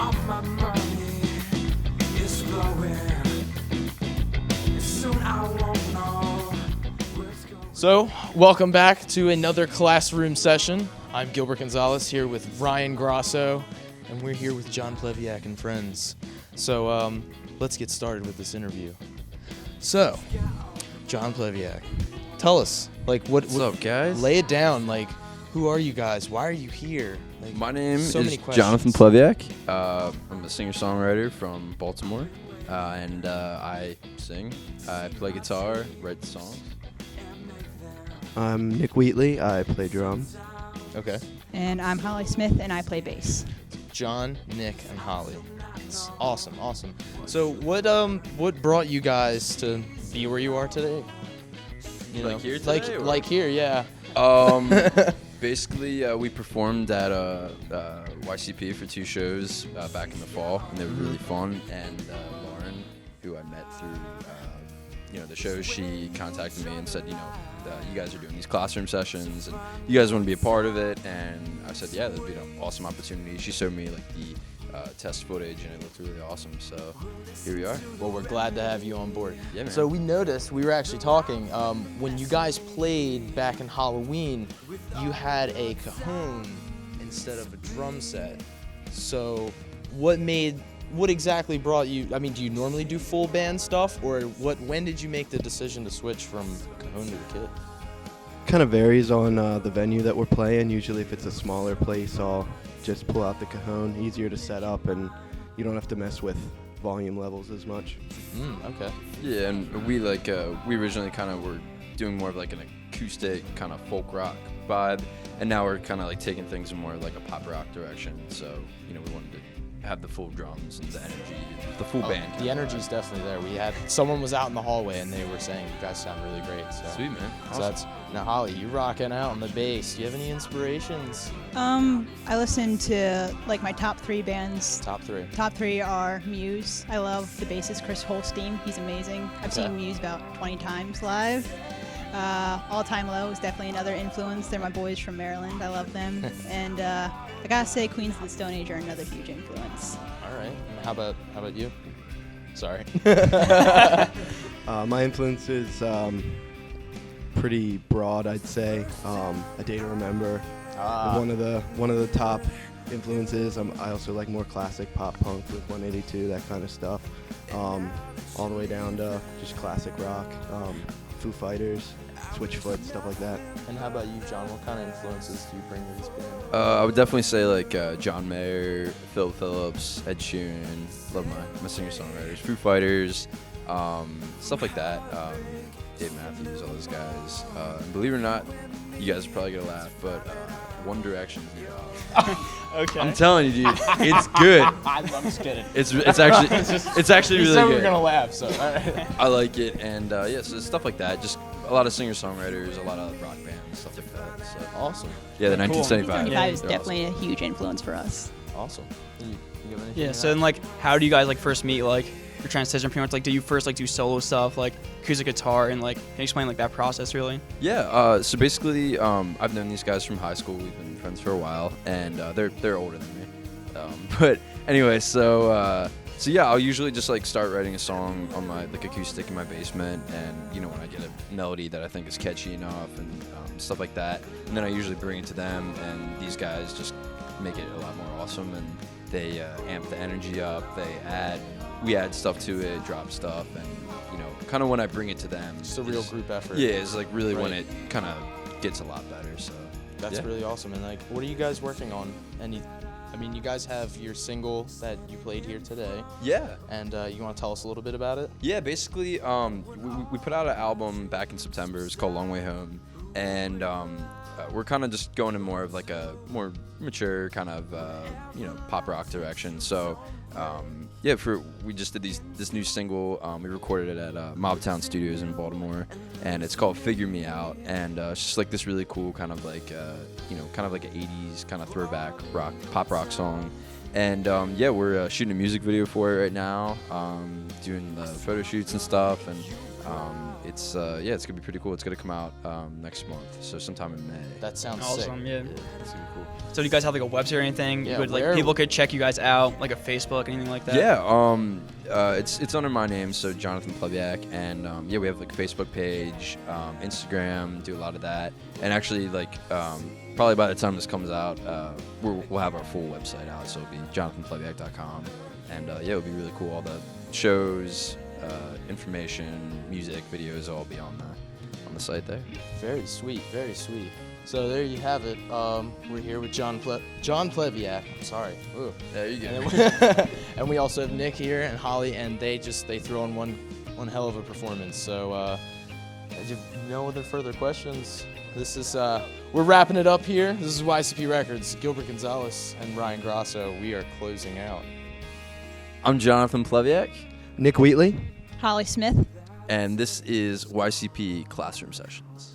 All my money is flowing. Soon I won't know where it's going. So, welcome back to another classroom session. I'm Gilbert Gonzalez here with Ryan Grasso, and we're here with John Plevyak and friends. So, let's get started with this interview. So, John Plevyak, tell us, What's up, guys? Lay it down, who are you guys? Why are you here? My name so is many questions. Jonathan Plevyak. I'm a singer-songwriter from Baltimore, and I sing. I play guitar, write the songs. I'm Nick Wheatley. I play drums. Okay. And I'm Holly Smith, and I play bass. John, Nick, and Holly. It's awesome. So, what brought you guys to be where you are today? Here today? Like here, yeah. Basically, we performed at YCP for 2 shows back in the fall, and they were really fun. And Lauren, who I met through the shows, she contacted me and said, you guys are doing these classroom sessions, and you guys want to be a part of it. And I said, yeah, that'd be an awesome opportunity. She showed me the test footage, and it looked really awesome. So here we are. Well, we're glad to have you on board. Yeah, man. So we noticed, we were actually talking, when you guys played back in Halloween, you had a cajon instead of a drum set. So what exactly brought you, do you normally do full band stuff, or when did you make the decision to switch from cajon to the kit? Kind of varies on the venue that we're playing. Usually if it's a smaller place, I'll just pull out the cajon. Easier to set up, and you don't have to mess with volume levels as much. Okay. Yeah, and we originally kind of were doing more of an acoustic kind of folk rock vibe, and now we're kind of taking things in more of a pop rock direction. So we wanted to have the full drums and the energy, the full band. The energy's definitely there. Someone was out in the hallway and they were saying you guys sound really great. So. Sweet, man. So Awesome. Now Holly, you rocking out on the bass. Do you have any inspirations? I listen to my top 3 bands. Top 3. Top 3 are Muse. I love the bassist Chris Holstein. He's amazing. I've seen Muse about 20 times live. All Time Low is definitely another influence. They're my boys from Maryland. I love them. And I gotta say, Queens of the Stone Age are another huge influence. All right. And how about you? Sorry. My influence is pretty broad, I'd say. A Day to Remember. One of the top influences. I also like more classic pop punk with 182, that kind of stuff. All the way down to just classic rock, Foo Fighters, Switchfoot, stuff like that. And how about you, John? What kind of influences do you bring to this band? I would definitely say John Mayer, Phil Phillips, Ed Sheeran. Love my singer-songwriters, Foo Fighters, stuff like that. Dave Matthews, all those guys. And believe it or not, you guys are probably gonna laugh, but One Direction. Okay. I'm telling you, dude, it's good. I'm just kidding. It's actually really said good. we were gonna laugh, so. All right. I like it, and so stuff like that. Just a lot of singer-songwriters, a lot of rock bands, stuff like that. So. Awesome. Yeah, the Cool. 1975. 1975 is they're definitely a huge influence for us. Awesome. You have anything Yeah, to so add? then how do you guys first meet your transition? Pretty much do you first do solo stuff acoustic guitar, and can you explain that process really? Yeah, so basically, I've known these guys from high school. We've been friends for a while, and they're older than me. But anyway, so yeah, I'll usually just start writing a song on my acoustic in my basement, and when I get a melody that I think is catchy enough and stuff like that, and then I usually bring it to them, and these guys just make it a lot more awesome, and they amp the energy up. We add stuff to it, drop stuff, and kind of when I bring it to them, Just a real group effort. Yeah, it's really when Right. it kind of gets a lot better. So That's yeah. really awesome. And what are you guys working on? You guys have your single that you played here today. Yeah. And you want to tell us a little bit about it? Yeah, basically, we put out an album back in September. It was called Long Way Home, and we're kind of just going in more of a more mature kind of pop rock direction. So we just did this new single. We recorded it at Mobtown Studios in Baltimore, and it's called Figure Me Out, and it's just this really cool kind of kind of an 80s kind of throwback pop rock song. And we're shooting a music video for it right now, doing the photo shoots and stuff, and It's it's gonna be pretty cool. It's gonna come out next month, so sometime in May. That sounds Awesome, sick. yeah. It's gonna be cool. So do you guys have like a website or anything? Yeah, You would, like where- people could check you guys out, like a Facebook, anything like that? Yeah, it's under my name, so Jonathan Plevyak, and we have like a Facebook page, Instagram, do a lot of that, and actually like probably by the time this comes out, we'll have our full website out, so it'll be jonathanplevyak.com, and it'll be really cool. All the shows, information, music, videos, all be on the site there. Very sweet, very sweet. So there you have it. We're here with John Plevyak. I'm sorry. Ooh. There you And, and we also have Nick here and Holly, and they throw in one hell of a performance. So if you have no other further questions, this is we're wrapping it up here. This is YCP Records. Gilbert Gonzalez and Ryan Grasso. We are closing out. I'm Jonathan Plevyak, Nick Wheatley. Holly Smith. and this is YCP Classroom Sessions.